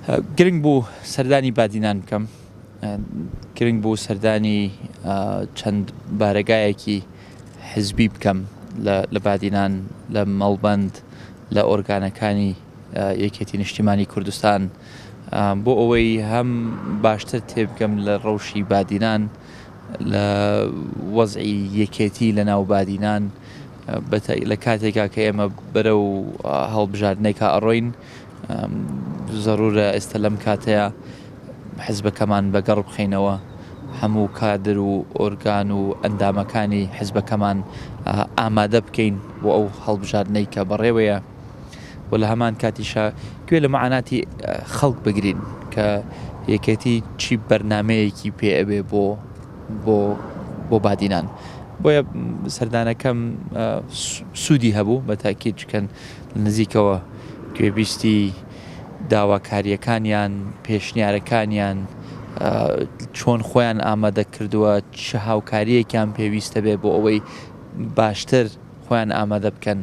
گرنگ بوو سەردانی بادینان بکەم، گرنگ بوو سەردانی چەند بارەگایەکی حزبی بکەم لە بادینان، لە مەڵبەند، لە ئۆرگانەکانی یەکێتی نیشتیمانی کوردستان، بۆ ئەوەی هەم باشتر تێبگەم لە ڕەوشی بادینان، لە وەزعی یەکێتی لە ناو بادینان، لە کاتێکا کە ئێمە بەرەو هەڵبژاردنێکا ئەڕۆین. زەڕورە ئێستا لەم کاتەیە حیزبەکەمان بەگەڕ بخەینەوە، هەموو کادر و ئۆرگان و ئەندامەکانی حیزبەکەمان ئامادە بکەین بۆ ئەو هەڵبژاردنەی کە بەڕێوەیە، و لە هەمان کاتیشە گوێ لە مەعاناتی خەڵک بگرین کە یەکێتی چی بەرنامەیەکی پێ ئەبێ بۆ بادینان. بۆیە سەردانەکەم سوودی هەبوو بە تاکید، چکەن نزیکەوە گوێبیستی داواکاریەکانیان، پێشنیارەکانیان چۆن خۆیان ئامادە کردووە، چه هاوکاریەکیان پێویستە بێ بۆ ئەوەی باشتر خۆیان ئامادە بکەن